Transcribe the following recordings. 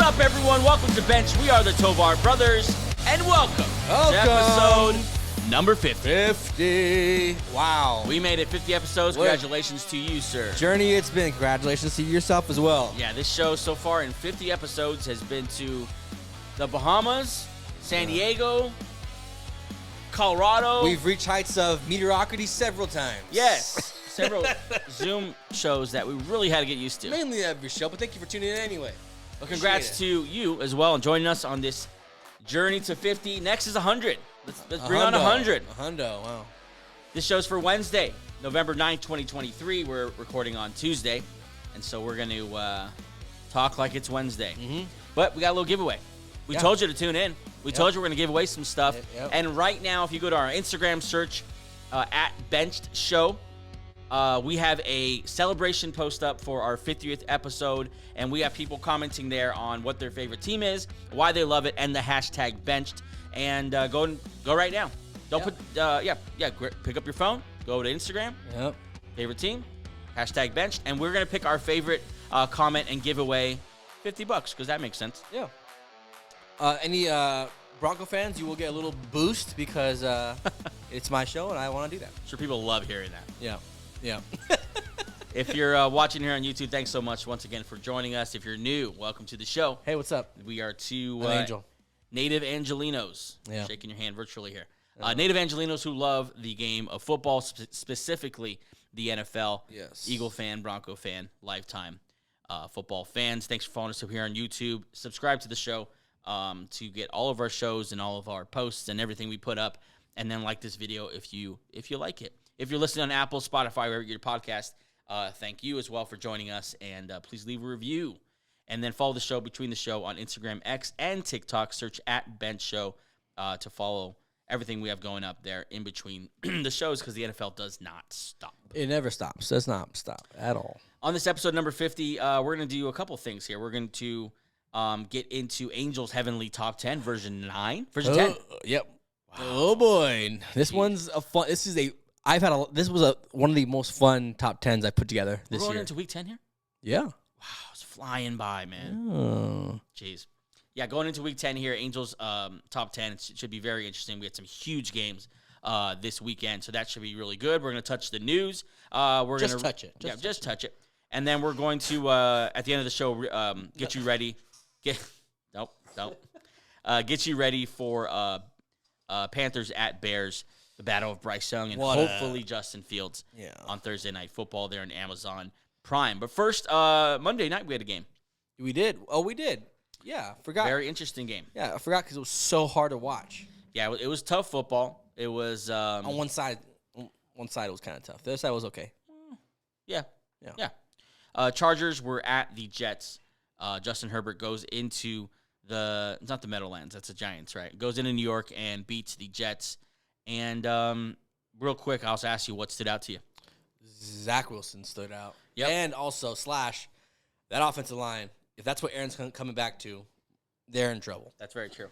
up, everyone? Welcome to Bench. We are the Tovar Brothers, and welcome to episode number 50. 50. Wow. We made it 50 episodes. Congratulations to you, sir. Journey it's been. Congratulations to yourself as well. Yeah, this show so far in 50 episodes has been to the Bahamas, San Diego, Colorado. We've reached heights of mediocrity several times. Yes. Several Zoom shows that we really had to get used to. Mainly every show, but thank you for tuning in anyway. Well, congrats to you as well and joining us on this journey to 50. Next is 100. Let's bring on 100. A hundo, wow. This show's for Wednesday, November 9th, 2023. We're recording on Tuesday, and so we're going to talk like it's Wednesday. Mm-hmm. But we got a little giveaway. We told you to tune in. We told you we're going to give away some stuff. And right now, if you go to our Instagram, search at Benched Show, we have a celebration post up for our 50th episode, and we have people commenting there on what their favorite team is, why they love it, and the hashtag Benched. And go right now. Don't put pick up your phone, go to Instagram, favorite team, hashtag Benched, and we're gonna pick our favorite comment and give away $50 because that makes sense. Yeah. Any Bronco fans, you will get a little boost because it's my show and I want to do that. I'm sure people love hearing that. Yeah. If you're watching here on YouTube, thanks so much once again for joining us. If you're new, welcome to the show. Hey, what's up? We are two Angel. native Angelinos. Shaking your hand virtually here. Native Angelinos who love the game of football, specifically the NFL. Yes. Eagle fan, Bronco fan, lifetime football fans. Thanks for following us up here on YouTube. Subscribe to the show to get all of our shows and all of our posts and everything we put up. And then like this video if you like it. If you're listening on Apple, Spotify, wherever you get your podcast, thank you as well for joining us. And please leave a review. And then follow the show between the show on Instagram, X, and TikTok. Search at Bench Show to follow everything we have going up there in between the shows because the NFL does not stop. It never stops. Does not stop at all. On this episode number 50, we're going to do a couple things here. We're going to get into Angels Heavenly Top 10, version 10. Yep. Wow. Oh, boy. This one's a fun. This is one of the most fun top 10s I put together this year. We're going into week 10 here? Yeah. Wow, it's flying by, man. Oh. Jeez. Yeah, going into week 10 here, Angels top 10. It should be very interesting. We had some huge games this weekend, so that should be really good. We're going to touch the news. Just touch it. Just touch it. And then we're going to, at the end of the show, get you ready. Get you ready for Panthers at Bears, the battle of Bryce Young, and hopefully Justin Fields on Thursday Night Football there on Amazon Prime. But first, Monday night we had a game. We did. Oh, we did. Yeah, forgot. Very interesting game. Yeah, I forgot because it was so hard to watch. Yeah, it was tough football. It was on one side it was kind of tough. The other side was okay. Yeah. Chargers were at the Jets. Justin Herbert goes into it's not the Meadowlands. That's the Giants, right? Goes into New York and beats the Jets. And real quick, I'll also ask you what stood out to you. Zach Wilson stood out. Yep. And also, that offensive line, if that's what Aaron's coming back to, they're in trouble. That's very true.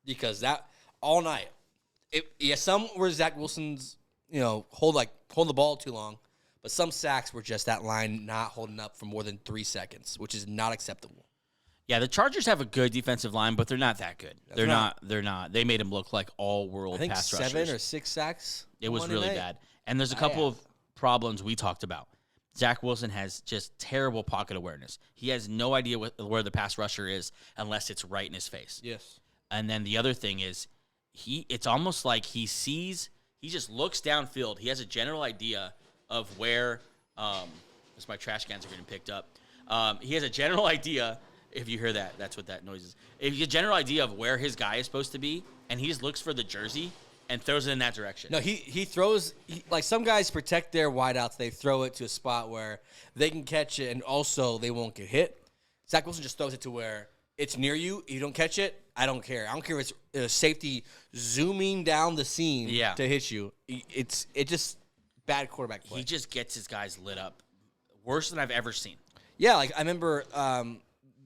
Because that all night, some where Zach Wilson's, hold the ball too long, but some sacks were just that line not holding up for more than 3 seconds, which is not acceptable. Yeah, the Chargers have a good defensive line, but they're not that good. They're not. They made them look like all-world pass rushers. 7 or 6 sacks. It was really bad. And there's a couple of problems we talked about. Zach Wilson has just terrible pocket awareness. He has no idea where the pass rusher is unless it's right in his face. Yes. And then the other thing is, it's almost like he just looks downfield. He has a general idea of where, as my trash cans are getting picked up. He has a general idea. If you hear that, that's what that noise is. If you get a general idea of where his guy is supposed to be, and he just looks for the jersey and throws it in that direction. No, he throws like some guys protect their wideouts. They throw it to a spot where they can catch it, and also they won't get hit. Zach Wilson just throws it to where it's near you. You don't catch it, I don't care. I don't care if it's a safety zooming down the seam to hit you. It's just bad quarterback play. He just gets his guys lit up worse than I've ever seen. Yeah, like I remember.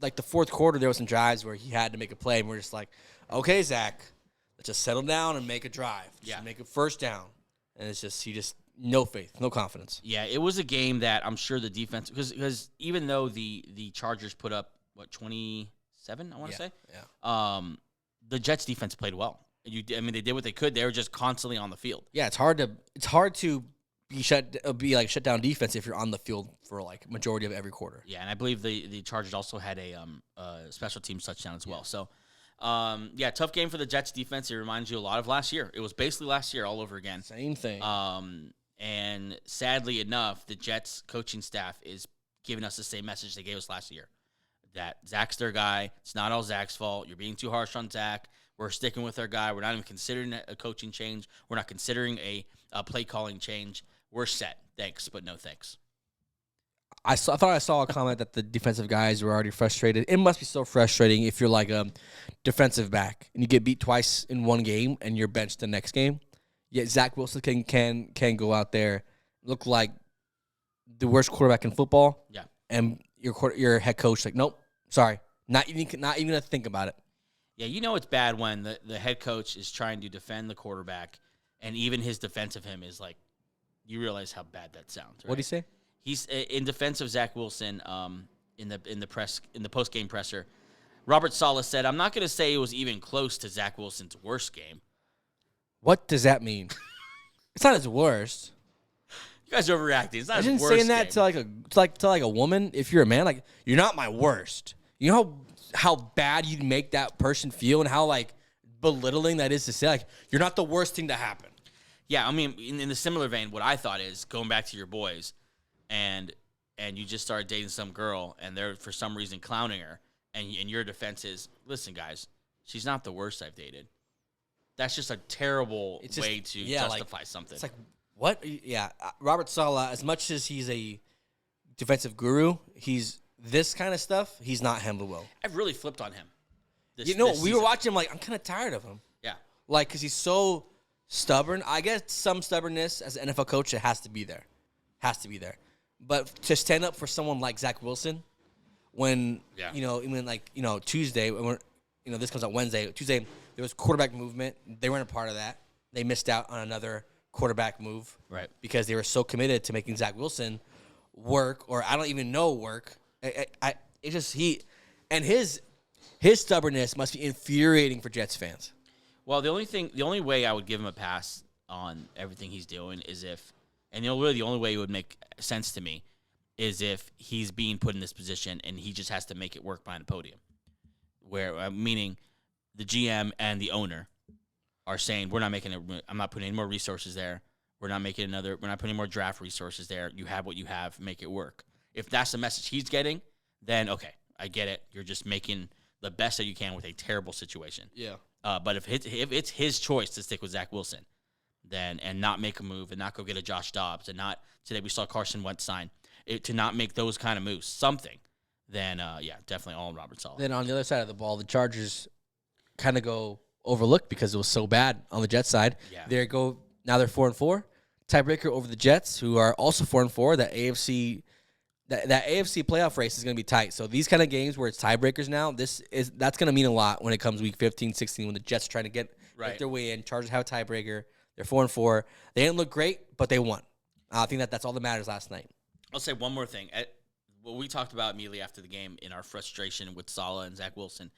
Like the fourth quarter, there was some drives where he had to make a play, and we're just like, okay, Zach, let's just settle down and make a drive. Just make a first down. And it's just, no faith, no confidence. Yeah, it was a game that I'm sure the defense, because even though the Chargers put up, 27 7, I want to say. Yeah. The Jets defense played well. They did what they could. They were just constantly on the field. Yeah, it's hard to be shut down defense if you're on the field for like majority of every quarter. Yeah, and I believe the Chargers also had a special teams touchdown as well. So, tough game for the Jets defense. It reminds you a lot of last year. It was basically last year all over again. Same thing. And sadly enough, the Jets coaching staff is giving us the same message they gave us last year. That Zach's their guy. It's not all Zach's fault. You're being too harsh on Zach. We're sticking with our guy. We're not even considering a coaching change. We're not considering a play calling change. We're set. Thanks, but no thanks. I thought I saw a comment that the defensive guys were already frustrated. It must be so frustrating if you're like a defensive back and you get beat twice in one game and you're benched the next game. Yet Zach Wilson can go out there, look like the worst quarterback in football. Yeah. And your head coach like, nope, sorry, not even gonna think about it. Yeah, it's bad when the head coach is trying to defend the quarterback, and even his defense of him is like, you realize how bad that sounds. Right? What do you say? He's in defense of Zach Wilson. In the post game presser, Robert Saleh said, "I'm not going to say it was even close to Zach Wilson's worst game." What does that mean? It's not his worst. You guys are overreacting. It's not his Imagine worst saying that game. to like a woman. If you're a man, like, you're not my worst. You know how bad you'd make that person feel and how like belittling that is to say, like, you're not the worst thing to happen. Yeah, I mean, in the similar vein, what I thought is going back to your boys, and you just started dating some girl, and they're for some reason clowning her, and your defense is, listen, guys, she's not the worst I've dated. That's just a terrible way to justify something. It's like, what? Yeah, Robert Saleh, as much as he's a defensive guru, he's this kind of stuff, he's not handled well. I've really flipped on him. We were watching him like, I'm kind of tired of him. Yeah. Like, because he's so stubborn. I guess some stubbornness as an NFL coach, it has to be there. But to stand up for someone like Zach Wilson, when, Tuesday, this comes out Wednesday. Tuesday, there was quarterback movement. They weren't a part of that. They missed out on another quarterback move. Right. Because they were so committed to making Zach Wilson work, or I don't even know work. His stubbornness must be infuriating for Jets fans. Well, the only way I would give him a pass on everything he's doing is if, and really the only way it would make sense to me is if he's being put in this position and he just has to make it work behind the podium. Where, meaning the GM and the owner are saying, I'm not putting any more resources there. We're not putting any more draft resources there. You have what you have, make it work. If that's the message he's getting, then okay, I get it. You're just making the best that you can with a terrible situation. Yeah. But if it's his choice to stick with Zach Wilson, then and not make a move and not go get a Josh Dobbs and not today we saw Carson Wentz sign to not make those kind of moves, then definitely all on Robert Saleh. Then on the other side of the ball, the Chargers kind of go overlooked because it was so bad on the Jets side. Yeah. Now they're 4-4, tiebreaker over the Jets, who are also 4-4. That AFC playoff race is going to be tight. So these kind of games where it's tiebreakers now, that's going to mean a lot when it comes week 15, 16, when the Jets are trying to get their way in. Chargers have a tiebreaker. They're 4-4. They didn't look great, but they won. I think that's all that matters last night. I'll say one more thing. What we talked about immediately after the game in our frustration with Saleh and Zach Wilson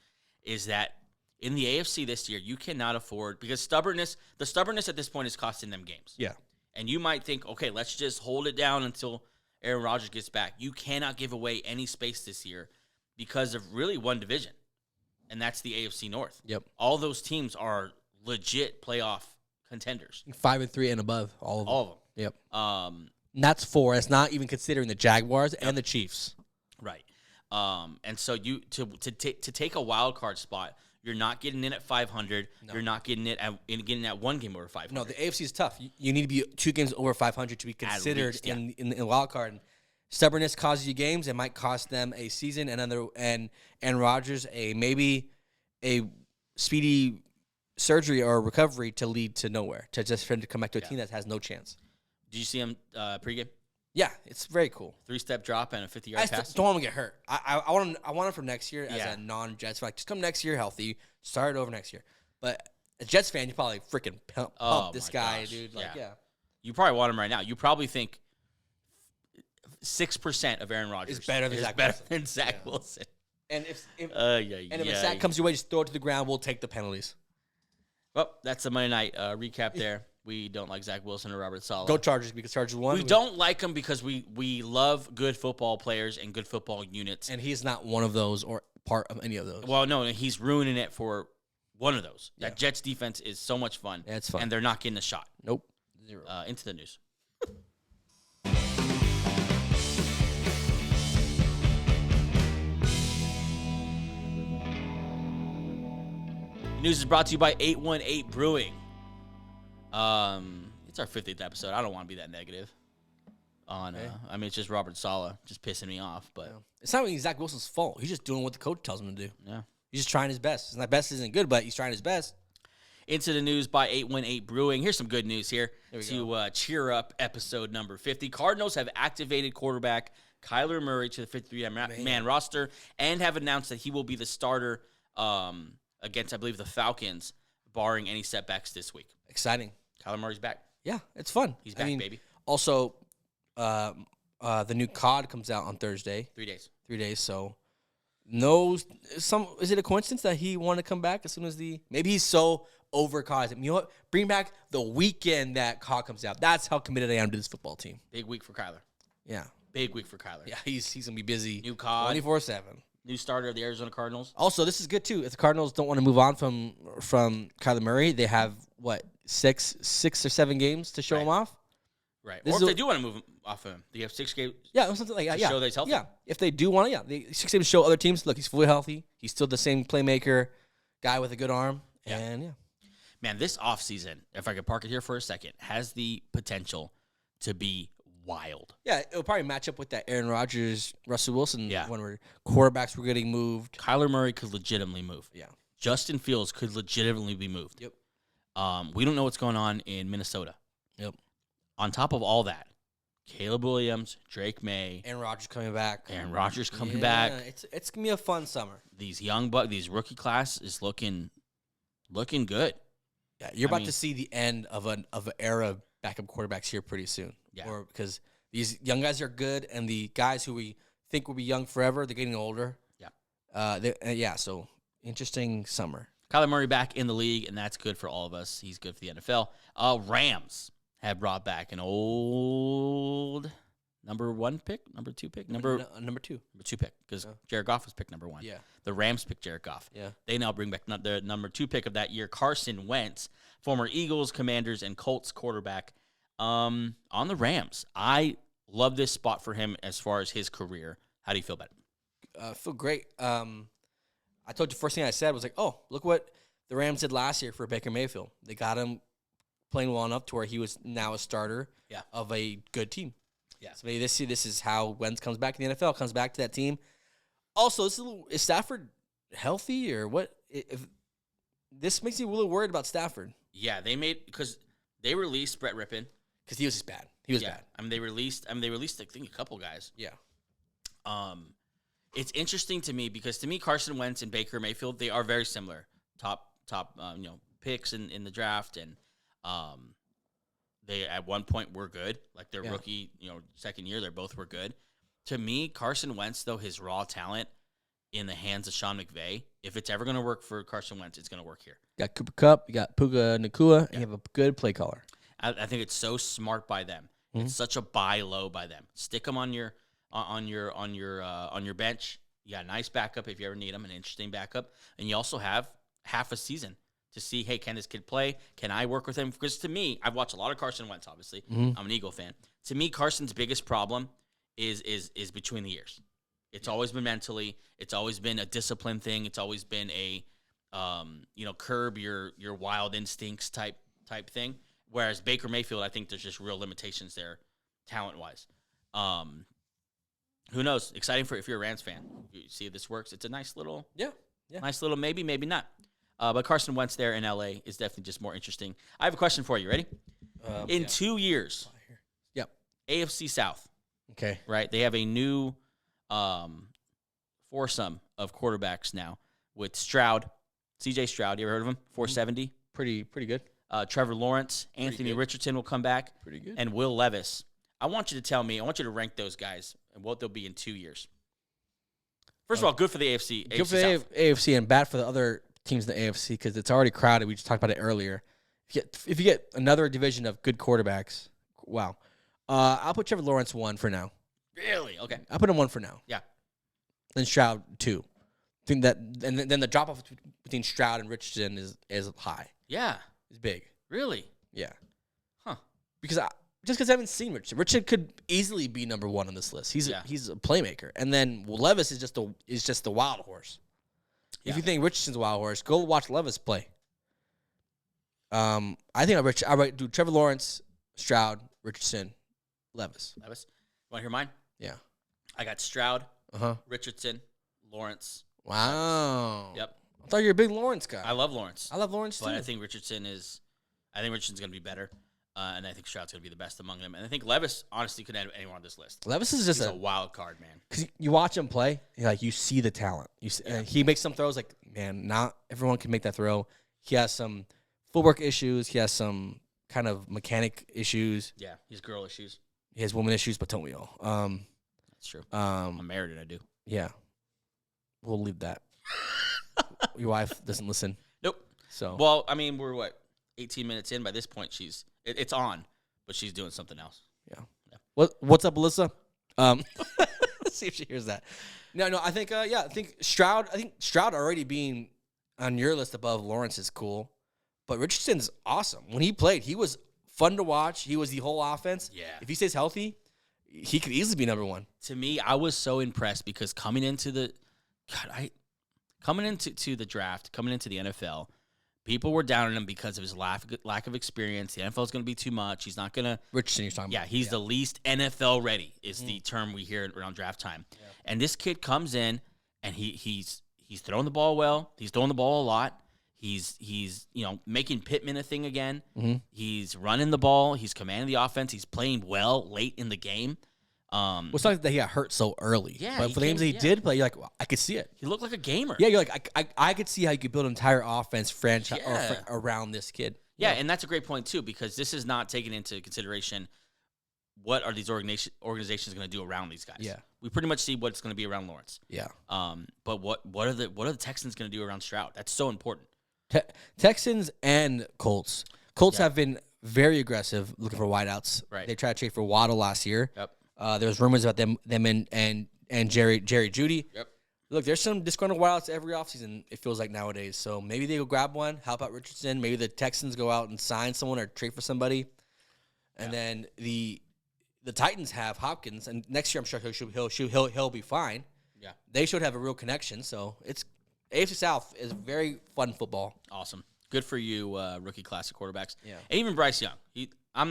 is that in the AFC this year, you cannot afford, because the stubbornness at this point is costing them games. Yeah. And you might think, okay, let's just hold it down until Aaron Rodgers gets back. You cannot give away any space this year because of really one division, and that's the AFC North. Yep. All those teams are legit playoff contenders. 5-3 and above, all of them. All of them. Yep. And that's 4. It's not even considering the Jaguars and the Chiefs. Right. And so to take a wild card spot, you're not getting in at 500. No. You're not getting at one game over 500. No, the AFC is tough. You need to be 2 games over 500 to be considered in the wild card. Stubbornness causes you games. It might cost them a season and Rodgers maybe a speedy surgery or recovery to lead to nowhere, to just for him to come back to a team that has no chance. Did you see him pregame? Yeah, it's very cool. 3-step drop and a 50-yard pass. I don't want him to get hurt. I want him for next year as a non-Jets. Like, just come next year healthy. Start it over next year. But as a Jets fan, you probably freaking pump this guy, dude. Like, yeah. You probably want him right now. You probably think 6% of Aaron Rodgers is better than Zach Wilson. And if yeah. a sack comes your way, just throw it to the ground. We'll take the penalties. Well, that's the Monday night recap there. We don't like Zach Wilson or Robert Saleh. Go Chargers because Chargers won. We don't like them because we love good football players and good football units. And he's not one of those or part of any of those. Well, no, he's ruining it for one of those. That Jets defense is so much fun. Yeah, it's fun. And they're not getting a shot. Nope. 0. Into the news. News is brought to you by 818 Brewing. It's our 50th episode. I don't want to be that negative. It's just Robert Saleh just pissing me off. But it's not really Zach Wilson's fault. He's just doing what the coach tells him to do. Yeah, he's just trying his best. His best isn't good, but he's trying his best. Into the news by 818 Brewing. Here's some good news here to cheer up episode number 50. Cardinals have activated quarterback Kyler Murray to the 53-man roster and have announced that he will be the starter against, I believe, the Falcons, barring any setbacks this week. Exciting. Kyler Murray's back. Yeah, it's fun. He's back, baby. Also, the new COD comes out on Thursday. 3 days. 3 days, so is it a coincidence that he wanted to come back as soon as maybe he's so over COD. You know what? Bring back the weekend that COD comes out. That's how committed I am to this football team. Big week for Kyler. Yeah. Big week for Kyler. Yeah, he's going to be busy. New COD. 24/7. New starter of the Arizona Cardinals. Also, this is good, too. If the Cardinals don't want to move on from Kyler Murray, they have, 6 or 7 games to show him off? Right. Or if they do want to move him off of him, they have 6 games. Yeah, something like that. To show that he's healthy. Yeah, if they do want to, they 6 games to show other teams, look, he's fully healthy. He's still the same playmaker, guy with a good arm. Yeah. And, Man, this offseason, if I could park it here for a second, has the potential to be wild. Yeah, it'll probably match up with that Aaron Rodgers, Russell Wilson when quarterbacks were getting moved. Kyler Murray could legitimately move. Yeah. Justin Fields could legitimately be moved. Yep. We don't know what's going on in Minnesota. Yep. On top of all that, Caleb Williams, Drake May. Aaron Rodgers coming back. back. It's going to be a fun summer. These these rookie class is looking good. Yeah, you're about to see the end of an era of backup quarterbacks here pretty soon. Yeah. Or because these young guys are good, and the guys who we think will be young forever, they're getting older. Yeah. So interesting summer. Kyler Murray back in the league, and that's good for all of us. He's good for the NFL. Rams have brought back an old number 2 pick, number 2. Number 2 pick, because Jared Goff was picked number 1. Yeah. The Rams picked Jared Goff. Yeah. They now bring back the number 2 pick of that year, Carson Wentz, former Eagles, Commanders, and Colts quarterback on the Rams. I love this spot for him as far as his career. How do you feel about it? I feel great. I told you, first thing I said was look what the Rams did last year for Baker Mayfield. They got him playing well enough to where he was now a starter of a good team. Yeah. So maybe this is how Wentz comes back in the NFL, comes back to that team. Also, is Stafford healthy or what? This makes me a little worried about Stafford. Yeah, because they released Brett Rippon. Because he was just bad. He was bad. They released I think a couple guys. Yeah. It's interesting to me because to me Carson Wentz and Baker Mayfield, they are very similar. Top picks in the draft, and they at one point were good. Like their rookie, second year, they both were good. To me, Carson Wentz, though, his raw talent in the hands of Sean McVay, if it's ever going to work for Carson Wentz, it's going to work here. You got Cooper Kupp, you got Puka Nacua, and you have a good play caller. I think it's so smart by them. Mm-hmm. It's such a buy low by them. Stick them on your bench. You got a nice backup if you ever need them, an interesting backup, and you also have half a season to see, hey, can this kid play? Can I work with him? Because to me, I've watched a lot of Carson Wentz. Obviously, I'm an Eagle fan. To me, Carson's biggest problem is between the ears. It's always been mentally. It's always been a discipline thing. It's always been a curb your wild instincts type thing. Whereas Baker Mayfield, I think there's just real limitations there, talent-wise. Who knows? Exciting for if you're a Rams fan. You see if this works. It's a nice little, nice little maybe not. But Carson Wentz there in LA is definitely just more interesting. I have a question for you. Ready? In 2 years, AFC South. Okay. Right? They have a new foursome of quarterbacks now with Stroud, CJ Stroud. You ever heard of him? 470. Pretty good. Trevor Lawrence, Anthony Richardson will come back. Pretty good. And Will Levis. I want you to rank those guys and what they'll be in 2 years. First of all, good for the AFC. Good for South. the AFC and bad for the other teams in the AFC because it's already crowded. We just talked about it earlier. If you get another division of good quarterbacks, wow. I'll put Trevor Lawrence 1 for now. Really? Okay. I'll put him 1 for now. Yeah. Then Stroud 2. I think that, and then the drop off between Stroud and Richardson is high. Yeah. It's big. Really? Yeah. Huh. Because I haven't seen Richardson. Richardson could easily be number 1 on this list. He's a playmaker, and then Levis is just the wild horse. If you think Richardson's a wild horse, go watch Levis play. I think I would do Trevor Lawrence, Stroud, Richardson, Levis. You want to hear mine? Yeah. I got Stroud, Richardson, Lawrence. Wow. Yep. I thought you were a big Lawrence guy. I love Lawrence. I love Lawrence too. But I think Richardson's going to be better. And I think Stroud's going to be the best among them. And I think Levis, honestly, could add anyone on this list. Levis is just He's a wild card, man. Because you watch him play, you see the talent. And he makes some throws like, man, not everyone can make that throw. He has some footwork issues. He has some kind of mechanic issues. Yeah, he's girl issues. He has woman issues, but don't we all? That's true. I'm married and I do. Yeah. We'll leave that. Your wife doesn't listen. Nope. So. Well, I mean, we're 18 minutes in. By this point, it's on, but she's doing something else. Yeah. What's up, Alyssa? Let's see if she hears that. No, I think Stroud. I think Stroud already being on your list above Lawrence is cool, but Richardson's awesome. When he played, he was fun to watch. He was the whole offense. Yeah. If he stays healthy, he could easily be number 1. To me, I was so impressed because coming into the draft, coming into the NFL, people were down on him because of his lack of experience. The NFL is going to be too much. He's not going to. Richardson, you're talking about. Yeah, he's the least NFL ready is the term we hear around draft time. Yeah. And this kid comes in and he's throwing the ball well. He's throwing the ball a lot. He's making Pittman a thing again. Mm-hmm. He's running the ball. He's commanding the offense. He's playing well late in the game. It's not that he got hurt so early. Yeah, but for the games that he did play, you're like, well, I could see it. He looked like a gamer. Yeah, you're like, I could see how you could build an entire offense franchise around this kid. Yeah, and that's a great point too because this is not taking into consideration what are these organizations going to do around these guys. Yeah, we pretty much see what's going to be around Lawrence. Yeah. But what are the Texans going to do around Stroud? That's so important. Texans and Colts. Colts have been very aggressive looking for wideouts. Right. They tried to trade for Waddle last year. Yep. There was rumors about them and Jerry Jeudy. Yep. Look, there's some disgruntled wideouts every offseason, it feels like nowadays. So maybe they go grab one, help out Richardson. Maybe the Texans go out and sign someone or trade for somebody. And then the Titans have Hopkins, and next year I'm sure he'll be fine. Yeah. They should have a real connection. So it's AFC South is very fun football. Awesome. Good for you, rookie class of quarterbacks. Yeah. And even Bryce Young. I'm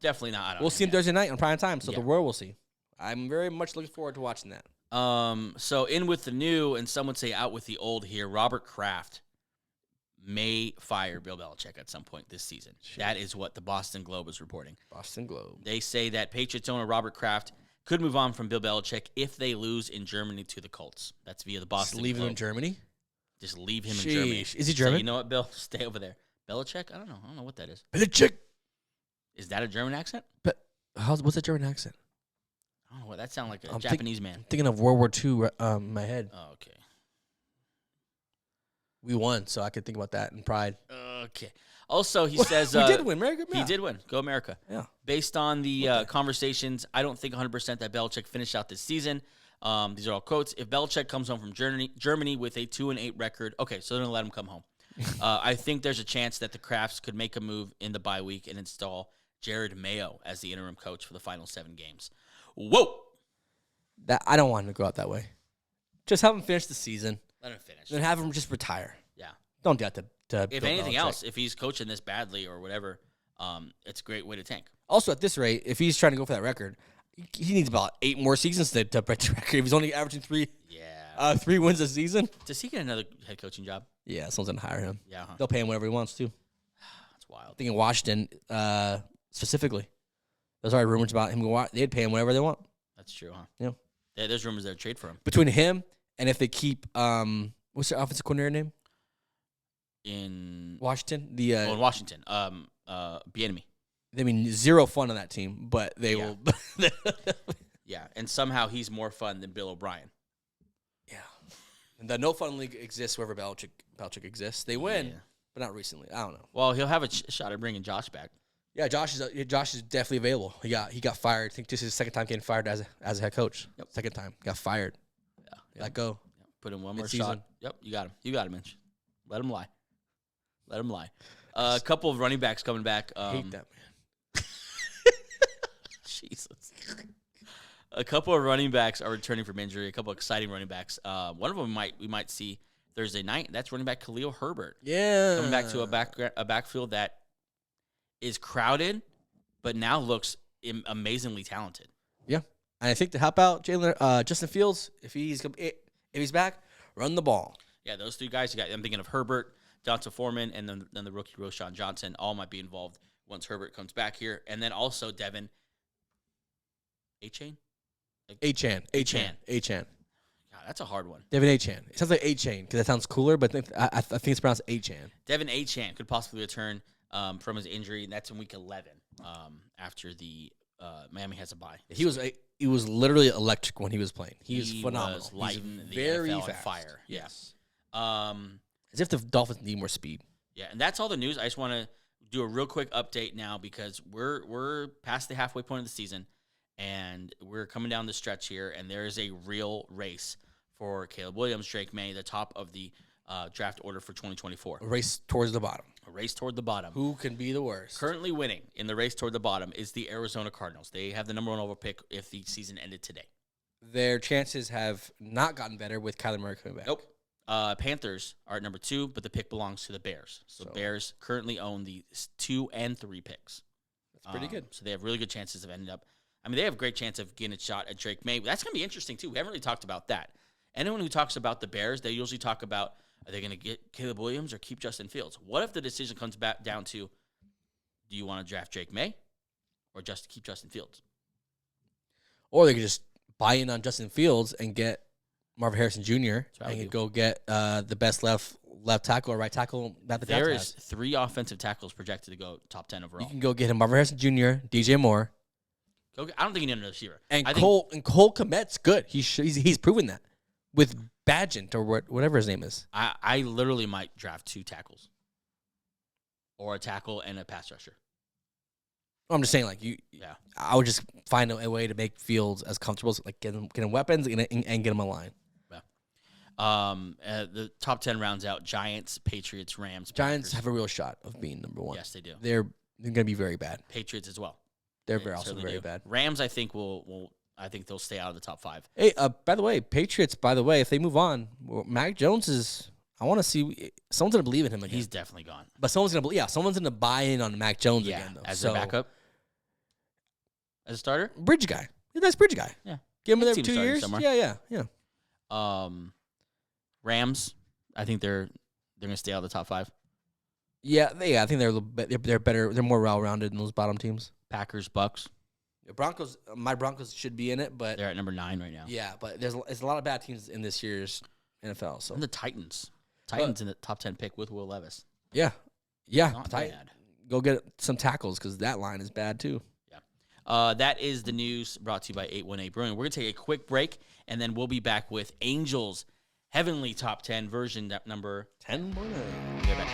definitely not. We'll see him Thursday night on prime time, so the world will see. I'm very much looking forward to watching that. So in with the new, and some would say out with the old here. Robert Kraft may fire Bill Belichick at some point this season. Shit. That is what the Boston Globe is reporting. Boston Globe. They say that Patriots owner Robert Kraft could move on from Bill Belichick if they lose in Germany to the Colts. That's via the Boston Globe. Just leave him in Germany? Just leave him in Germany. Is he German? So you know what, Bill? Stay over there. Belichick? I don't know what that is. Belichick. Is that a German accent? But what's a German accent? I don't know what that sounds like. A Japanese man. I'm thinking of World War II in my head. Oh, okay. We won, so I could think about that in pride. Okay. Also, he says we did win. America. He did win. Go America. Yeah. Based on the conversations, I don't think 100% that Belichick finished out this season. These are all quotes. If Belichick comes home from Germany with a 2-8 record, okay, so they're gonna let him come home. I think there's a chance that the Crafts could make a move in the bye week and install Jared Mayo as the interim coach for the final 7 games. Whoa! That I don't want him to go out that way. Just have him finish the season. Let him finish. Then have him just retire. Yeah. Don't do that to if Bill anything Belichick. else, if he's coaching this badly or whatever, it's a great way to tank. Also, at this rate, if he's trying to go for that record, he needs about 8 more seasons to break the record. If he's only averaging 3 wins a season. Does he get another head coaching job? Yeah, someone's going to hire him. Yeah. Huh? They'll pay him whatever he wants, too. That's wild. I think in Washington, specifically. There's already rumors about him. They'd pay him whatever they want. That's true, huh? Yeah. There's rumors they'd trade for him. Between him and if they keep, what's their offensive coordinator name? In Washington? in Washington. Bieniemy. I mean, zero fun on that team, but they will. Yeah, and somehow he's more fun than Bill O'Brien. Yeah. The no fun league exists wherever Belichick exists. They win, but not recently. I don't know. Well, he'll have a shot at bringing Josh back. Yeah, Josh is definitely available. He got fired. I think this is his second time getting fired as a head coach. Yep. Second time. Got fired. Yeah. Let go. Yep. Put in one more Mid-season. shot. Yep, you got him. You got him, Mitch. Let him lie. Let him lie. A couple of running backs coming back. I hate that, man. Jesus. A couple of running backs are returning from injury. A couple of exciting running backs. One of them we might see Thursday night. That's running back Khalil Herbert. Yeah. Coming back to a backfield that is crowded, but now looks amazingly talented. Yeah. And I think to help out Justin Fields, if he's back, run the ball. Yeah, those three guys. I'm thinking of Herbert, Donta Foreman, and then the rookie Roshan Johnson. All might be involved once Herbert comes back here. And then also Devin A-Chain? A-Chan. God, that's a hard one. Devin A-Chan. It sounds like A-Chain because that sounds cooler, but I think it's pronounced A-Chan. Devin A-Chan could possibly return from his injury, and that's in week 11 after the Miami has a bye. He was literally electric when he was playing. He was phenomenal. Was lighting the very NFL on fast. fire. Yes. As if the Dolphins need more speed. Yeah, and that's all the news. I just want to do a real quick update now because we're past the halfway point of the season, and we're coming down the stretch here, and there is a real race for Caleb Williams, Drake May, the top of the draft order for 2024. A race towards the bottom. A race toward the bottom. Who can be the worst? Currently winning in the race toward the bottom is the Arizona Cardinals. They have the number 1 overall pick if the season ended today. Their chances have not gotten better with Kyler Murray coming back. Nope. Panthers are at number 2, but the pick belongs to the Bears. So Bears currently own the 2 and 3 picks. That's pretty good. So they have really good chances of ending up. I mean, they have a great chance of getting a shot at Drake May. That's going to be interesting, too. We haven't really talked about that. Anyone who talks about the Bears, they usually talk about, are they going to get Caleb Williams or keep Justin Fields? What if the decision comes back down to, do you want to draft Drake May or just keep Justin Fields? Or they could just buy in on Justin Fields and get Marvin Harrison Jr. and go get the best left tackle or right tackle that the There draft is has. 3 offensive tackles projected to go top 10 overall. You can go get him Marvin Harrison Jr., DJ Moore. I don't think you need another receiver. And Cole Kmet's good. He's proven that with Badgent or whatever his name is. I literally might draft 2 tackles or a tackle and a pass rusher. I'm just saying, I would just find a way to make Fields as comfortable as get him weapons and get him a line. Yeah. The top 10 rounds out: Giants, Patriots, Rams. Giants Packers. have a real shot of being number 1. Yes, they do. They're going to be very bad. Patriots as well. They're very bad. Rams, I think I think they'll stay out of the top 5. Hey, by the way, Patriots. By the way, if they move on, Mac Jones is. I want to see someone's going to believe in him again. He's definitely gone. But someone's going to buy in on Mac Jones again, though. As their backup, as a starter, bridge guy. He's a nice bridge guy. Yeah, give him there for 2 years. Somewhere. Yeah. Rams, I think they're going to stay out of the top 5. Yeah. I think they're better. They're more well-rounded than those bottom teams. Packers, Bucks. Broncos. My Broncos should be in it, but they're at number 9 right now. Yeah, but there's a lot of bad teams in this year's NFL. So and the Titans in the top 10 pick with Will Levis. Yeah. Not bad. Go get some tackles because that line is bad too. Yeah. That is the news brought to you by 818 Brewing. We're going to take a quick break, and then we'll be back with Angels Heavenly Top 10 version number 10. Get back.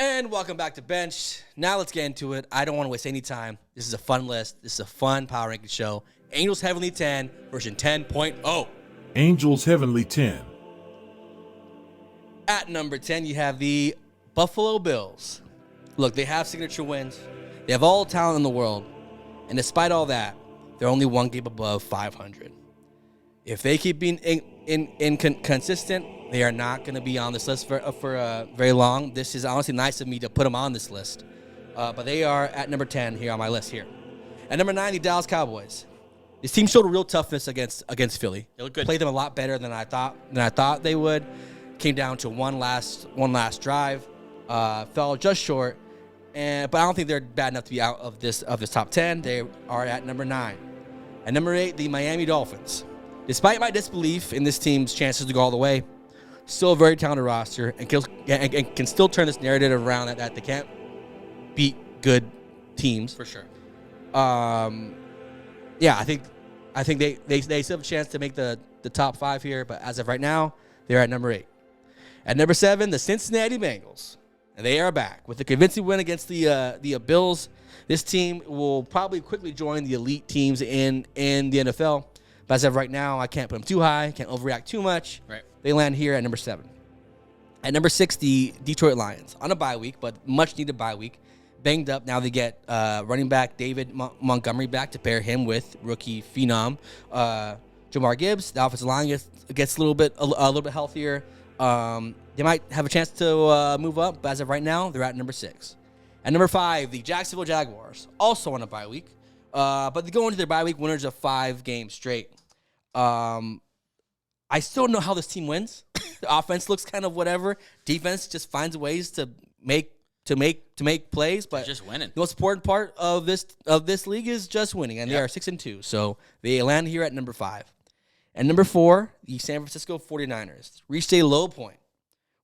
And welcome back to Bench. Now let's get into it. I don't want to waste any time. This is a fun list. This is a fun power ranking show. Angels Heavenly 10, version 10.0. Angels Heavenly 10. At number 10, you have the Buffalo Bills. Look, they have signature wins. They have all the talent in the world. And despite all that, they're only 1 game above 500. If they keep being inconsistent, they are not going to be on this list for very long. This is honestly nice of me to put them on this list. But they are at number 10 here on my list here. At number 9, the Dallas Cowboys. This team showed a real toughness against Philly. They look good. Played them a lot better than I thought they would. Came down to one last drive. Fell just short. But I don't think they're bad enough to be out of this top 10. They are at number 9. At number 8, the Miami Dolphins. Despite my disbelief in this team's chances to go all the way, still a very talented roster and can still turn this narrative around that they can't, beat good teams. For sure. Yeah, I think they still have a chance to make the top 5 here, but as of right now, they're at number 8. At number 7, the Cincinnati Bengals. And they are back with a convincing win against the Bills. This team will probably quickly join the elite teams in the NFL. But as of right now, I can't put them too high, can't overreact too much. Right. They land here at number 7. At number 6, the Detroit Lions. On a bye week, but much-needed bye week. Banged up. Now they get running back David Montgomery back to pair him with rookie phenom Jamar Gibbs. The offensive line gets a little bit healthier. They might have a chance to move up, but as of right now, they're at number 6. At number 5, the Jacksonville Jaguars, also on a bye week, but they go into their bye week winners of 5 games straight. I still don't know how this team wins. The offense looks kind of whatever. Defense just finds ways to make plays, but just winning. The most important part of this league is just winning, and they are 6-2. So they land here at number 5. And number 4, the San Francisco 49ers reached a low point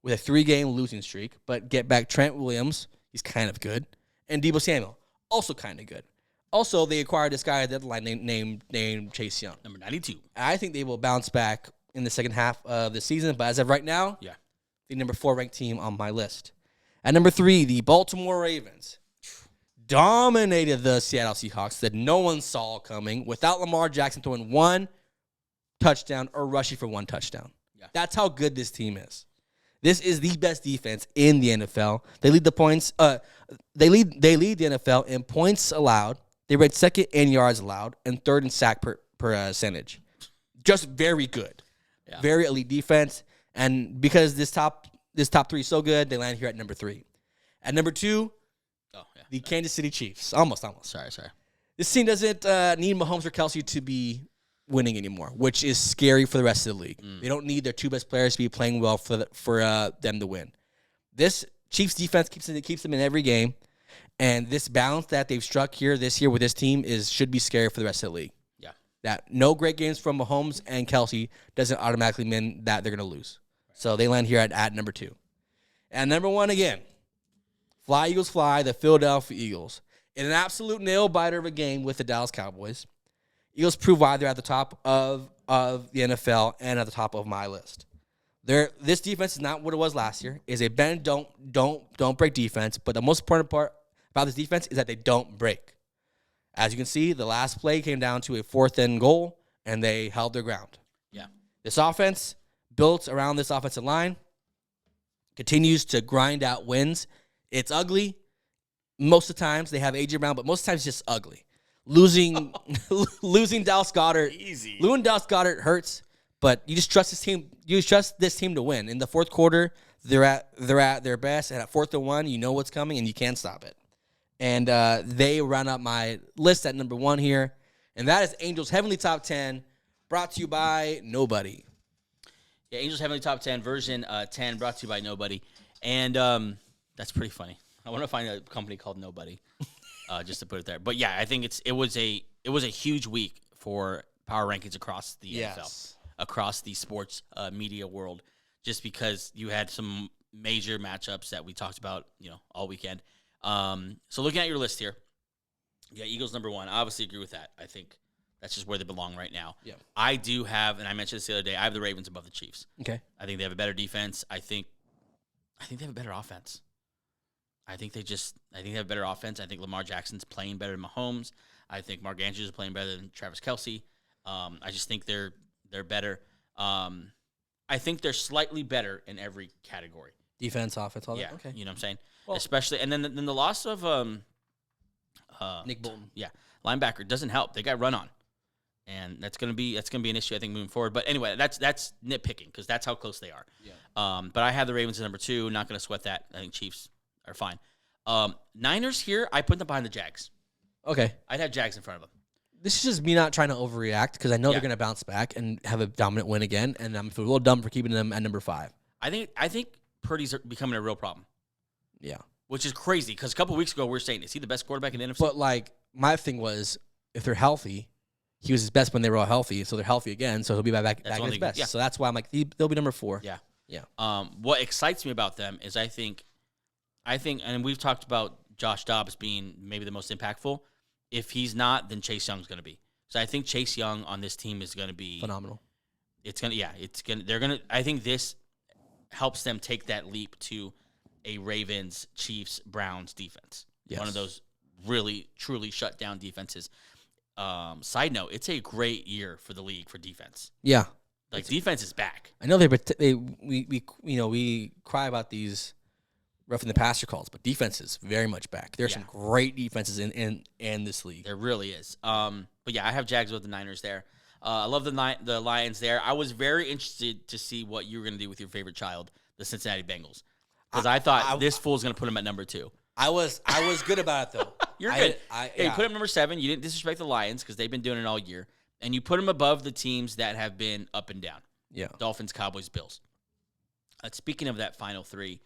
with a 3-game losing streak, but get back Trent Williams, he's kind of good, and Deebo Samuel, also kind of good. Also, they acquired this guy at the deadline named Chase Young, number 92. I think they will bounce back in the second half of the season, but as of right now, the number 4 ranked team on my list. At number 3, the Baltimore Ravens dominated the Seattle Seahawks that no one saw coming without Lamar Jackson throwing 1 touchdown or rushing for 1 touchdown. Yeah. That's how good this team is. This is the best defense in the NFL. They lead the points. They lead the NFL in points allowed. They rate second in yards allowed and third in sack percentage. Just very good. Yeah. Very elite defense. And because this top 3 is so good, they land here at number 3. At number 2, the Kansas City Chiefs. Almost. Sorry. This team doesn't need Mahomes or Kelsey to be winning anymore, which is scary for the rest of the league. They don't need their 2 best players to be playing well for them to win. This Chiefs defense keeps them in every game, and this balance that they've struck here this year with this team should be scary for the rest of the league. Yeah, that no great games from Mahomes and Kelsey doesn't automatically mean that they're going to lose. So they land here at number 2. And number 1 again, Fly Eagles Fly, the Philadelphia Eagles. In an absolute nail-biter of a game with the Dallas Cowboys, Eagles prove why they're at the top of the NFL and at the top of my list. This defense is not what it was last year. It's a bend, don't break defense. But the most important part about this defense is that they don't break. As you can see, the last play came down to a 4th and goal, and they held their ground. Yeah, this offense built around this offensive line continues to grind out wins. It's ugly. Most of the times they have A.J. Brown, but most of the times it's just ugly. Losing Dallas Goedert. Easy. Losing Dallas Goedert hurts, but you just trust this team. You just trust this team to win. In the fourth quarter, they're at their best, and at 4th and 1, you know what's coming, and you can't stop it. And they run up my list at number 1 here, and that is Angels Heavenly Top 10, brought to you by Nobody. Yeah, Angels Heavenly Top 10 version 10, brought to you by Nobody, and that's pretty funny. I want to find a company called Nobody. Just to put it there, but yeah, I think it was a huge week for power rankings across the NFL, across the sports media world, just because you had some major matchups that we talked about, all weekend. So looking at your list here, Eagles number 1. I obviously agree with that. I think that's just where they belong right now. Yeah, I do have, and I mentioned this the other day, I have the Ravens above the Chiefs. Okay, I think they have a better defense. I think they have a better offense. I think they have better offense. I think Lamar Jackson's playing better than Mahomes. I think Mark Andrews is playing better than Travis Kelce. I just think they're better. I think they're slightly better in every category. Defense, offense, all that. Okay. You know what I'm saying? Well, especially, and then the loss of Nick Bolton. Yeah, linebacker doesn't help. They got run on, and that's gonna be an issue I think moving forward. But anyway, that's nitpicking because that's how close they are. Yeah. But I have the Ravens at number 2. Not gonna sweat that. I think Chiefs are fine. Niners here, I put them behind the Jags. Okay. I'd have Jags in front of them. This is just me not trying to overreact because I know they're going to bounce back and have a dominant win again, and I'm a little dumb for keeping them at number 5. I think Purdy's becoming a real problem. Yeah. Which is crazy because a couple weeks ago we were saying, is he the best quarterback in the NFC? But, my thing was, if they're healthy, he was his best when they were all healthy, so they're healthy again, so he'll be back at his best. Yeah. So that's why I'm like, they'll be number 4. Yeah. Yeah. What excites me about them is I think, and we've talked about Josh Dobbs being maybe the most impactful. If he's not, then Chase Young's going to be. So I think Chase Young on this team is going to be phenomenal. I think this helps them take that leap to a Ravens, Chiefs, Browns defense. Yes. One of those really, truly shut down defenses. Side note, it's a great year for the league for defense. Yeah. Like, defense is back. I know we cry about these roughing the passer calls, but defense is very much back. There's some great defenses in this league. There really is. But yeah, I have Jags with the Niners there. I love the Lions there. I was very interested to see what you were going to do with your favorite child, the Cincinnati Bengals, because I thought this fool's going to put him at number 2. I was good about it though. You're good. You put him number 7. You didn't disrespect the Lions because they've been doing it all year, and you put him above the teams that have been up and down. Yeah, Dolphins, Cowboys, Bills. Speaking of that final 3,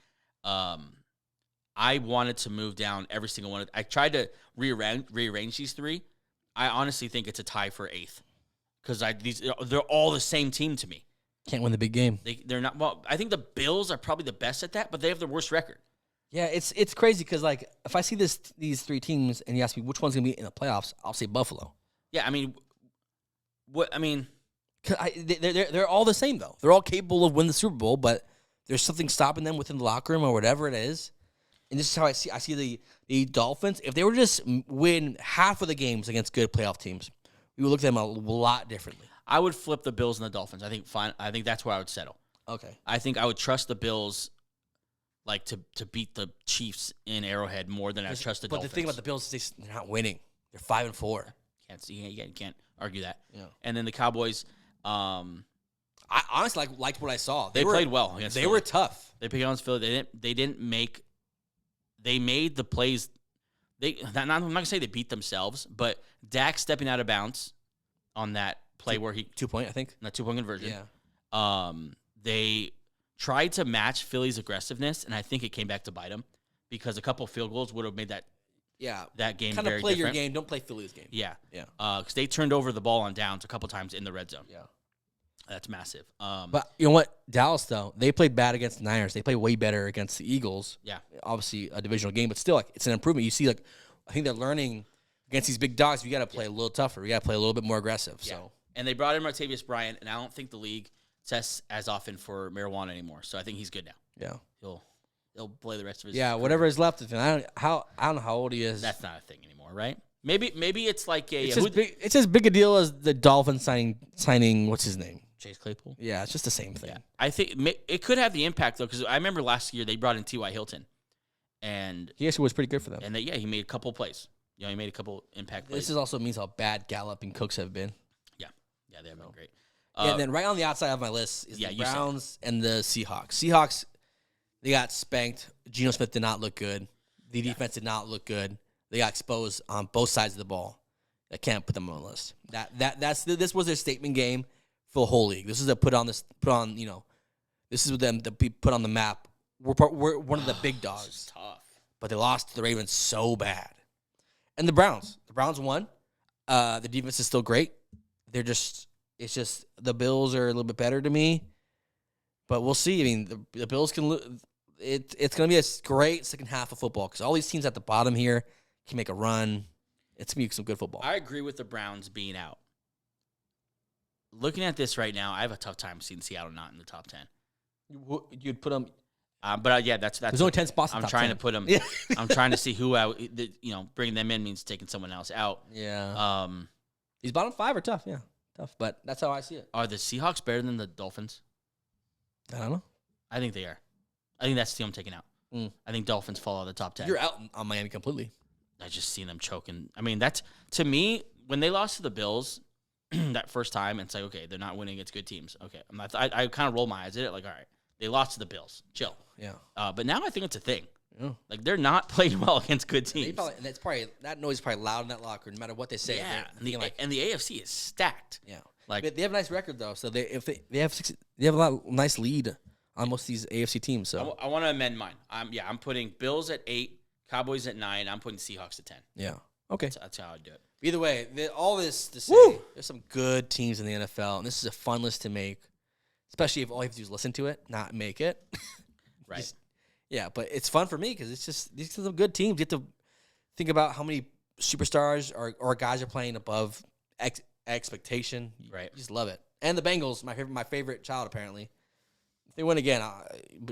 I wanted to move down every single one. I tried to rearrange these 3. I honestly think it's a tie for 8th because they're all the same team to me. Can't win the big game. They're not. Well, I think the Bills are probably the best at that, but they have the worst record. Yeah, it's crazy because like if I see these 3 teams and you ask me which one's gonna be in the playoffs, I'll say Buffalo. Yeah, I mean, what I mean, they're all the same though. They're all capable of winning the Super Bowl, but there's something stopping them within the locker room or whatever it is. And this is how I see the Dolphins. If they were to just win half of the games against good playoff teams, we would look at them a lot differently. I would flip the Bills and the Dolphins. I think that's where I would settle. Okay. I think I would trust the Bills, like to beat the Chiefs in Arrowhead more than I trust the Dolphins. But the thing about the Bills is they're not winning. They're 5-4. You can't argue that. Yeah. And then the Cowboys. I honestly liked what I saw. They played well against They Philly. were tough. They played against Philly. They made the plays. I'm not gonna say they beat themselves, but Dak stepping out of bounds on that play where he 2-point, I think. That 2-point conversion. Yeah. They tried to match Philly's aggressiveness, and I think it came back to bite them because a couple field goals would have made that game kind very of play different. your game. Don't play Philly's game. Yeah. Yeah. Because they turned over the ball on downs a couple times in the red zone. Yeah. That's massive. But you know what? Dallas, though, they played bad against the Niners. They played way better against the Eagles. Yeah. Obviously, a divisional game, but still, like, it's an improvement. You see, like, I think they're learning against these big dogs. We got to play a little tougher. We got to play a little bit more aggressive. Yeah. So. And they brought in Martavius Bryant, and I don't think the league tests as often for marijuana anymore. So I think he's good now. Yeah. He'll play the rest of his career. Whatever is left of him. I don't know how old he is. That's not a thing anymore, right? Maybe it's like it's as big a deal as the Dolphins signing what's his name? Chase Claypool. Yeah, it's just the same thing. Yeah. I think it could have the impact though, because I remember last year they brought in T.Y. Hilton, and he actually was pretty good for them. And he made a couple plays. He made a couple impact plays. This also means how bad Gallup and Cooks have been. Yeah, they have been great. And then right on the outside of my list is the Browns and the Seahawks. Seahawks, they got spanked. Geno Smith did not look good. The defense did not look good. They got exposed on both sides of the ball. I can't put them on the list. This was their statement game for the whole league. This is this is them to be put on the map. We're one of the big dogs. This is tough. But they lost to the Ravens so bad. And the Browns won. The defense is still great. It's just the Bills are a little bit better to me. But we'll see. I mean, the Bills can lose. It's going to be a great second half of football because all these teams at the bottom here can make a run. It's going to be some good football. I agree with the Browns being out. Looking at this right now, I have a tough time seeing Seattle not in the top 10. You'd put them. That's. There's only 10 spots. I'm trying to put them. I'm trying to see who bringing them in means taking someone else out. Yeah. These bottom 5 are tough. Yeah, tough. But that's how I see it. Are the Seahawks better than the Dolphins? I don't know. I think they are. I think that's the team I'm taking out. I think Dolphins fall out of the top 10. You're out on Miami completely. I just seen them choking. I mean, that's to me when they lost to the Bills that first time. It's like, okay, they're not winning against good teams. Okay, I kind of roll my eyes at it. Like, all right, they lost to the Bills. Chill. Yeah. But now I think it's a thing. Yeah. Like they're not playing well against good teams. That noise is probably loud in that locker, no matter what they say. Yeah. And the AFC is stacked. Yeah. Like but they have a nice record though, so they have a nice lead on most of these AFC teams. So I want to amend mine. I'm putting Bills at 8, Cowboys at 9. I'm putting Seahawks at 10. Yeah. Okay. That's how I do it. Either way, all this to say, there's some good teams in the NFL, and this is a fun list to make, especially if all you have to do is listen to it, not make it. Right. But it's fun for me because these are some good teams. You have to think about how many superstars or guys are playing above expectation. Right. You just love it. And the Bengals, my favorite child, apparently. If they win again,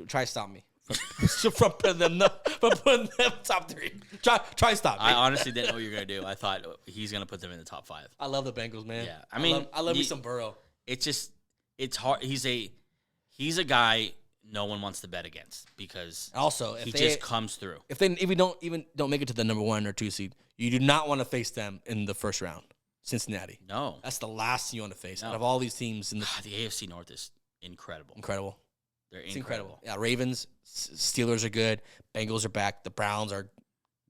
try to stop me from putting them top 3. Try to stop me. I honestly didn't know what you were going to do. I thought he's going to put them in the top 5. I love the Bengals, man. Yeah. I mean, I love me some Burrow. It's hard. He's a guy no one wants to bet against because also he just comes through. If we don't make it to the number 1 or 2 seed, you do not want to face them in the first round. Cincinnati. No. That's the last team you want to face out of all these teams in the AFC North is incredible. They're incredible. Yeah, Ravens, Steelers are good. Bengals are back. The Browns are.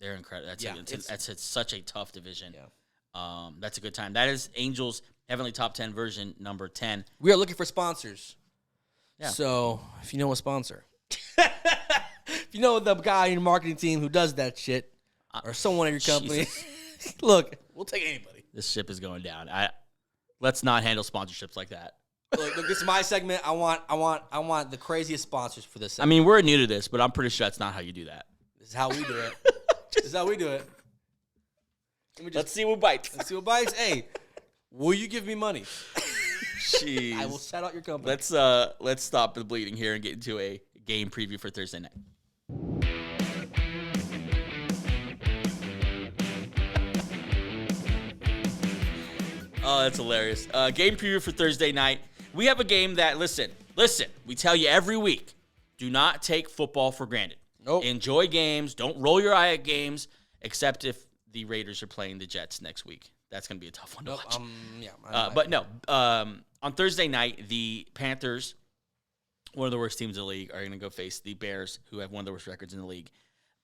They're incredible. That's such a tough division. Yeah. That's a good time. That is Angels Heavenly Top 10 version number 10. We are looking for sponsors. Yeah. So if you know a sponsor, if you know the guy in your marketing team who does that shit, or someone at your company, look, we'll take anybody. This ship is going down. Let's not handle sponsorships like that. Look, this is my segment. I want the craziest sponsors for this segment. I mean, we're new to this, but I'm pretty sure that's not how you do that. This is how we do it. This is how we do it. Let's see what bites. Let's see what bites. Hey, will you give me money? Jeez. I will shout out your company. Let's stop the bleeding here and get into a game preview for Thursday night. Oh, that's hilarious. Game preview for Thursday night. We have a game that, listen, we tell you every week, do not take football for granted. Nope. Enjoy games. Don't roll your eye at games, except if the Raiders are playing the Jets next week. That's going to be a tough one to watch. But no, on Thursday night, the Panthers, one of the worst teams in the league, are going to go face the Bears, who have one of the worst records in the league.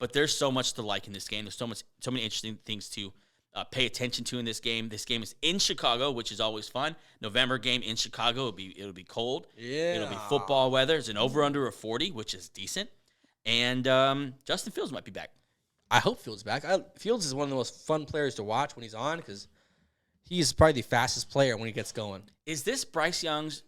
But there's so much to like in this game. There's so many interesting things to pay attention to in this game. This game is in Chicago, which is always fun. November game in Chicago. It'll be cold. Yeah. It'll be football weather. It's an over-under of 40, which is decent. And Justin Fields might be back. I hope Fields back. Fields is one of the most fun players to watch when he's on because he's probably the fastest player when he gets going. Is this Bryce Young's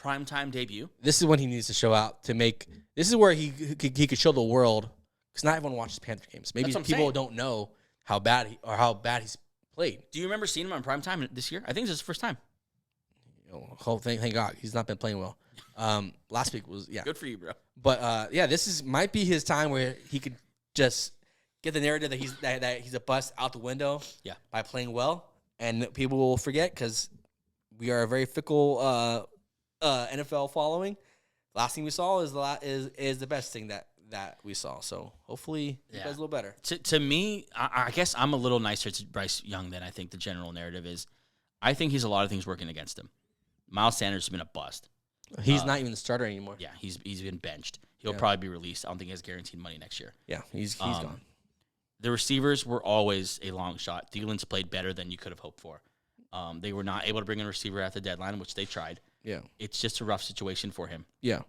primetime debut? This is when he needs to show out to make. This is where he could show the world because not everyone watches Panther games. Maybe people don't know how bad he's played. Do you remember seeing him on primetime this year? I think this is his first time. Thank God he's not been playing well. Last week was good for you, bro. But this might be his time where he could just get the narrative that he's a bust out the window. Yeah. By playing well, and people will forget because we are a very fickle NFL following. Last thing we saw is the best thing that we saw. So hopefully he does a little better. To me, I guess I'm a little nicer to Bryce Young than I think the general narrative is. I think he's a lot of things working against him. Miles Sanders has been a bust. He's not even the starter anymore. Yeah, he's been benched. He'll probably be released. I don't think he has guaranteed money next year. Yeah, he's gone. The receivers were always a long shot. Thielen's played better than you could have hoped for. They were not able to bring in a receiver at the deadline, which they tried. Yeah. It's just a rough situation for him. Yeah.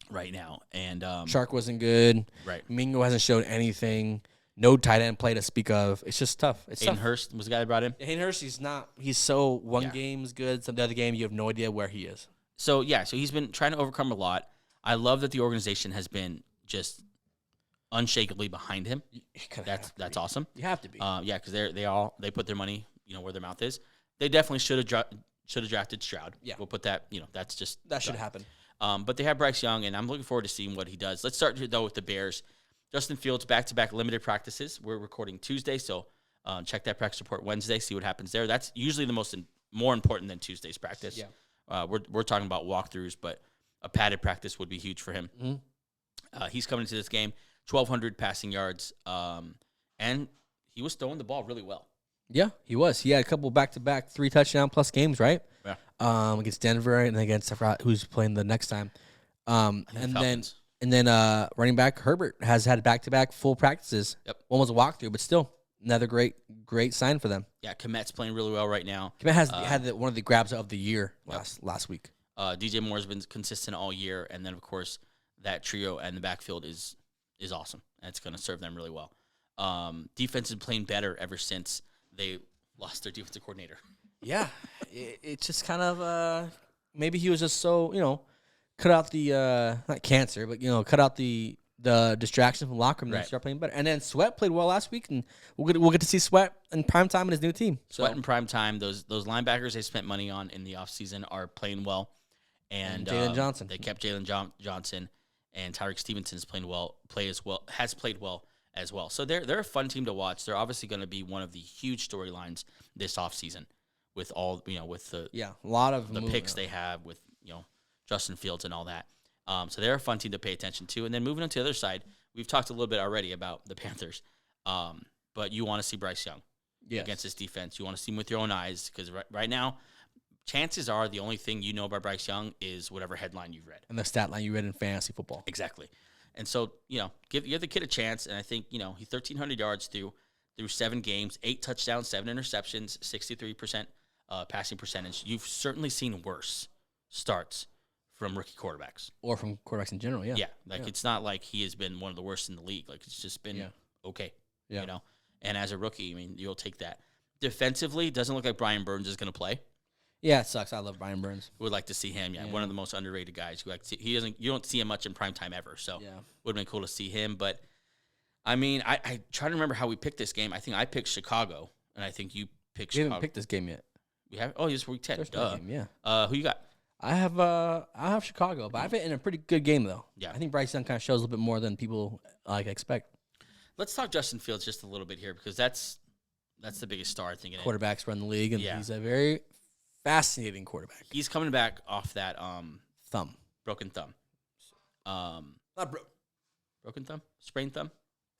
Right now. And Shark wasn't good. Right. Mingo hasn't showed anything. No tight end play to speak of. It's just tough. Hayden Hurst was the guy that brought in. Hayden Hurst, he's so one game's good. Some the other game, you have no idea where he is. So he's been trying to overcome a lot. I love that the organization has been just unshakably behind him. That's awesome. You have to be. Because they put their money, where their mouth is. They definitely should have drafted Stroud. Yeah. We'll put that, that's just that should happen. But they have Bryce Young, and I'm looking forward to seeing what he does. Let's start, though, with the Bears. Justin Fields, back-to-back limited practices. We're recording Tuesday, so check that practice report Wednesday, see what happens there. That's usually the more important than Tuesday's practice. Yeah. We're talking about walkthroughs, but a padded practice would be huge for him. Mm-hmm. He's coming into this game, 1,200 passing yards, and he was throwing the ball really well. Yeah, he was. He had a couple back-to-back 3-touchdown-plus games, right? Yeah. Against Denver and against who's playing the next time. And then running back Herbert has had back-to-back full practices. Yep. One was a walkthrough, but still another great sign for them. Yeah, Komet's playing really well right now. Komet has had one of the grabs of the year last week. DJ Moore's been consistent all year, and then of course that trio and the backfield is awesome. And it's going to serve them really well. Defense has been playing better ever since they lost their defensive coordinator. Yeah, it's just kind of maybe he was just so cut out the not cancer, but cut out the the distraction from locker room and start playing better. And then Sweat played well last week, and we'll get to see Sweat in prime time in his new team. Sweat in prime time. Those linebackers they spent money on in the offseason are playing well. And Jalen Johnson. They kept Jalen Johnson, and Tyreek Stevenson has played well as well. So they're a fun team to watch. They're obviously going to be one of the huge storylines this offseason with all with the a lot of the picks they have with Justin Fields and all that. So they're a fun team to pay attention to. And then moving on to the other side, we've talked a little bit already about the Panthers, but you want to see Bryce Young against this defense. You want to see him with your own eyes because right now, chances are the only thing you know about Bryce Young is whatever headline you've read. And the stat line you read in fantasy football. Exactly. And so, give the kid a chance. And I think, he's 1,300 yards through 7 games, 8 touchdowns, 7 interceptions, 63% passing percentage. You've certainly seen worse starts from rookie quarterbacks. Or from quarterbacks in general, yeah. Yeah, it's not like he has been one of the worst in the league. Like, it's just been okay, And as a rookie, I mean, you'll take that. Defensively, it doesn't look like Brian Burns is going to play. Yeah, it sucks. I love Brian Burns. Would like to see him. Yeah, one of the most underrated guys. You don't see him much in prime time ever. So would have been cool to see him. But I mean, I try to remember how we picked this game. I think I picked Chicago, and I think you picked Chicago. We haven't picked this game yet. We have. Oh, this is week 10. Game, Who you got? I have Chicago, but I have it in a pretty good game though. Yeah, I think Bryce Young kind of shows a little bit more than people expect. Let's talk Justin Fields just a little bit here because that's the biggest star I think. Quarterbacks run the league, and he's a very fascinating quarterback. He's coming back off that broken thumb. Broken thumb, sprained thumb,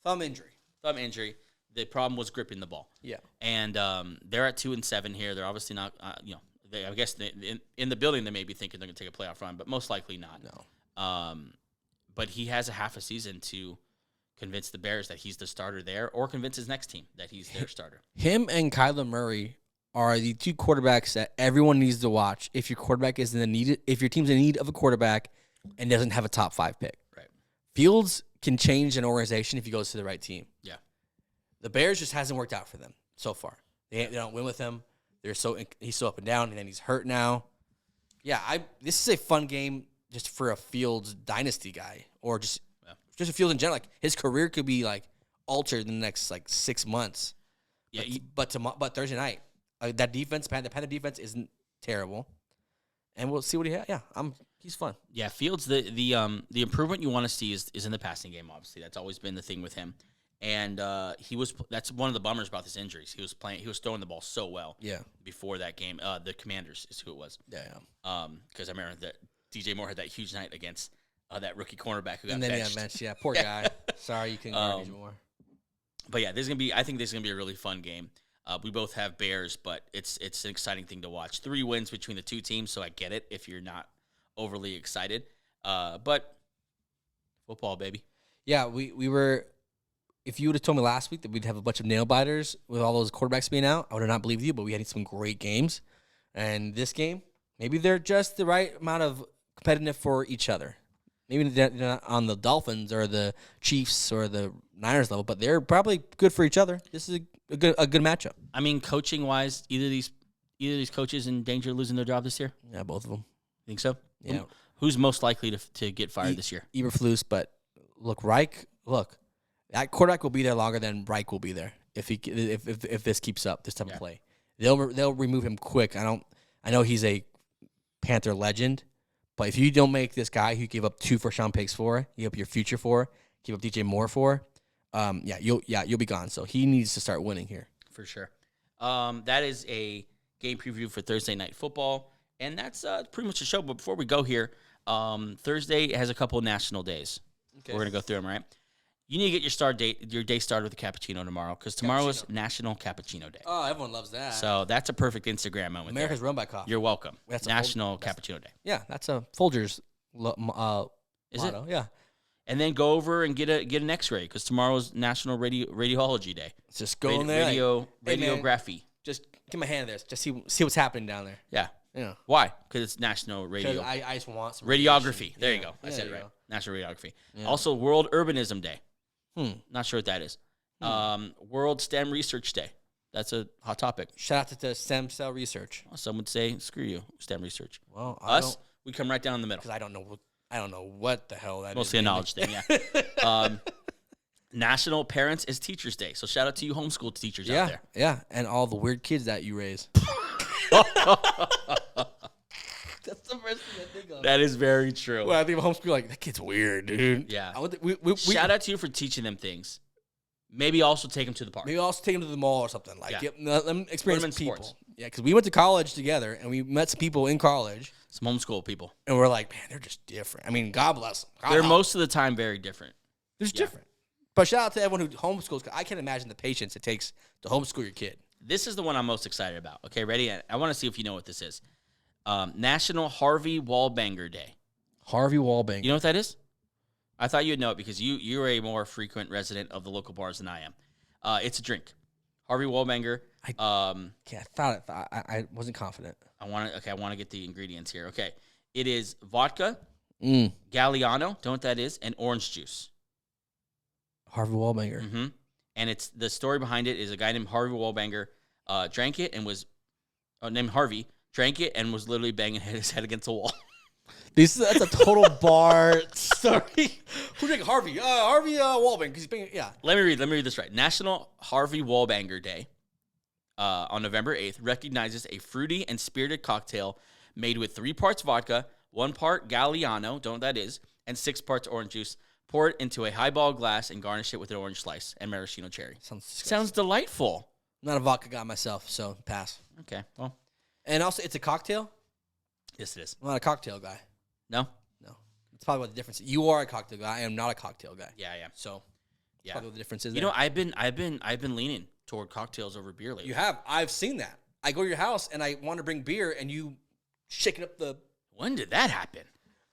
thumb injury. The problem was gripping the ball. Yeah, and they're at 2-7 here. They're obviously not. I guess in the building they may be thinking they're going to take a playoff run, but most likely not. No. But he has a half a season to convince the Bears that he's the starter there, or convince his next team that he's their starter. Him and Kyler Murray are the two quarterbacks that everyone needs to watch if your quarterback is if your team's in need of a quarterback and doesn't have a top 5 pick. Right. Fields can change an organization if he goes to the right team. Yeah. The Bears just hasn't worked out for them so far. They don't win with him. He's so up and down, and then he's hurt now. Yeah, this is a fun game just for a Fields dynasty guy, or just a Fields in general. Like his career could be altered in the next 6 months. Yeah, but Thursday night, that defense, the Panther defense, isn't terrible, and we'll see what he has. Yeah, he's fun. Yeah, Fields. The improvement you want to see is in the passing game. Obviously, that's always been the thing with him. And that's one of the bummers about this injuries. He was throwing the ball so well. Yeah. Before that game, the Commanders is who it was. Yeah. Because I remember that DJ Moore had that huge night against that rookie cornerback who got and then benched. He got benched. Yeah, poor guy. Sorry you couldn't guard DJ Moore. But yeah, I think this is gonna be a really fun game. We both have Bears, but it's an exciting thing to watch. 3 wins between the two teams, so I get it if you're not overly excited. But football, baby. Yeah, we were. If you would have told me last week that we'd have a bunch of nail biters with all those quarterbacks being out, I would have not believed you, but we had some great games. And this game, maybe they're just the right amount of competitive for each other. Maybe they're not on the Dolphins or the Chiefs or the Niners level, but they're probably good for each other. This is a good matchup. I mean, coaching-wise, either of these coaches in danger of losing their job this year? Yeah, both of them. Think so? Yeah. Who's most likely to get fired this year? Eberflus, but Reich, that quarterback will be there longer than Reich will be there if this keeps up, this type of play. They'll remove him quick. I know he's a Panther legend, but if you don't make this guy who gave up 2 first-round picks for, you up your future for, give up DJ Moore for, you'll be gone. So he needs to start winning here for sure. That is a game preview for Thursday Night Football, and that's pretty much the show. But before we go here, Thursday has a couple of national days. Okay. We're gonna go through them, right? You need to get your day started with a cappuccino tomorrow, because tomorrow is National Cappuccino Day. Oh, everyone loves that. So that's a perfect Instagram moment. America's run by coffee. You're welcome. That's National Cappuccino Day. Yeah, that's a Folgers is motto. It? Yeah. And then go over and get an X-ray, because tomorrow's National Radiology Day. Just go in there. Radiography. Hey, just give me a hand there. Just see what's happening down there. Yeah. Yeah. Why? Because it's National Radio. I just want some radiography. There you go. I said it right. National Radiography. Yeah. Also, World Urbanism Day. Not sure what that is. World STEM Research Day. That's a hot topic. Shout out to stem cell research. Well, some would say, screw you, STEM research. Well, we come right down in the middle. Because I don't know I don't know what the hell that Mostly is. a knowledge thing, yeah. National Parents is Teachers Day. So shout out to you homeschool teachers out there. Yeah, and all the weird kids that you raise. That's the first thing I think of. That is very true. Well, I think of homeschool, like, that kid's weird, dude. Yeah. Shout out to you for teaching them things. Maybe also take them to the park. Maybe also take them to the mall or something. Like, let them experience in people. sports. Yeah, because we went to college together, and we met some people in college. Some homeschool people. And we're like, man, they're just different. I mean, God bless them. They're most of the time very different. They're just different. But shout out to everyone who homeschools. I can't imagine the patience it takes to homeschool your kid. This is the one I'm most excited about. Okay, ready? I want to see if you know what this is. National Harvey Wallbanger Day. Harvey Wallbanger. You know what that is? I thought you'd know it because you're a more frequent resident of the local bars than I am. It's a drink. Harvey Wallbanger. I wasn't confident. I want to get the ingredients here. Okay. It is vodka, Galliano, don't know what that is, and orange juice. Harvey Wallbanger. Mm-hmm. And it's the story behind it is a guy named Harvey Wallbanger drank it and was literally banging his head against the wall. That's a total bar story. Who drank Harvey? Harvey Wallbanger. Because he's banging. Yeah. Let me read this right. National Harvey Wallbanger Day on November 8th recognizes a fruity and spirited cocktail made with 3 parts vodka, 1 part Galliano, don't know what that is, and 6 parts orange juice. Pour it into a highball glass and garnish it with an orange slice and maraschino cherry. Sounds delightful. I'm not a vodka guy myself, so pass. Okay, well. And also, it's a cocktail? Yes, it is. I'm not a cocktail guy. No? No. That's probably what the difference is. You are a cocktail guy. I am not a cocktail guy. Yeah. So, that's probably what the difference is. You know, I've been leaning toward cocktails over beer lately. You have. I've seen that. I go to your house, and I want to bring beer, and you shaking up the... When did that happen?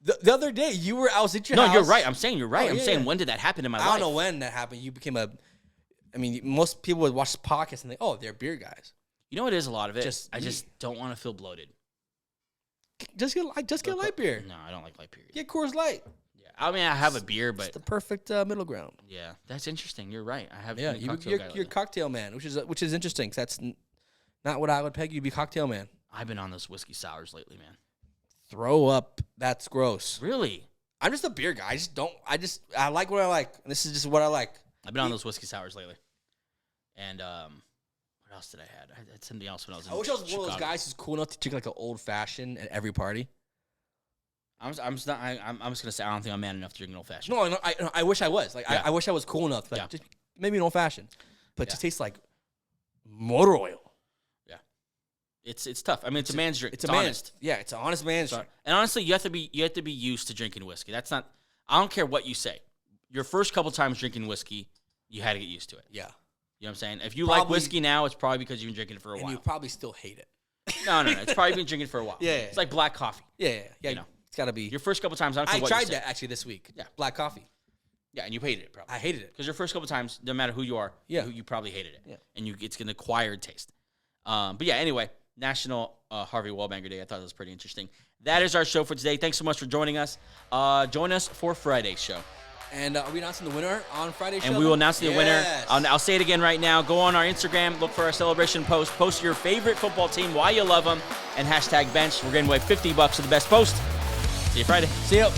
The other day, I was at your house. No, you're right. I'm saying you're right. Oh, I'm saying, when did that happen in my life? I don't know when that happened. You became most people would watch the podcast and think, oh, they're beer guys. You know what is a lot of it? I just don't want to feel bloated. Just get light beer. No, I don't like light beer. Get Coors Light. Yeah, I mean, I have a beer, but... It's the perfect middle ground. Yeah, that's interesting. You're right. I have you're a cocktail man, which is interesting. 'Cause that's not what I would peg you to be, cocktail man. I've been on those whiskey sours lately, man. Throw up. That's gross. Really? I'm just a beer guy. I like what I like. And this is just what I like. I've been on those whiskey sours lately. And what else did I had? I had something else when I was in I wish I was one of those guys who's cool enough to drink like an old fashioned at every party. I'm just gonna say I don't think I'm man enough to drink an old fashioned. No, I wish I was. I wish I was cool enough. Like, just maybe an old fashioned, but it just tastes like motor oil. Yeah, it's tough. I mean, it's a man's drink. It's honest. Yeah, it's an honest man's drink. And honestly, you have to be used to drinking whiskey. That's not. I don't care what you say. Your first couple times drinking whiskey, you had to get used to it. Yeah. You know what I'm saying? If you like whiskey now, it's probably because you've been drinking it for a while. And you probably still hate it. No. It's probably been drinking it for a while. Yeah. It's like black coffee. Yeah. You know, it's got to be. Your first couple times, I don't care what you say. I tried that actually this week. Yeah. Black coffee. Yeah, and you hated it probably. I hated it. Because your first couple times, no matter who you are, you probably hated it. Yeah. And it's an acquired taste. But yeah, anyway, National Harvey Wallbanger Day. I thought that was pretty interesting. That is our show for today. Thanks so much for joining us. Join us for Friday's show. And are we announcing the winner on Friday's show? And we will announce the winner. I'll say it again right now. Go on our Instagram, look for our celebration post. Post your favorite football team, why you love them, and #bench. We're giving away $50 for the best post. See you Friday. See you.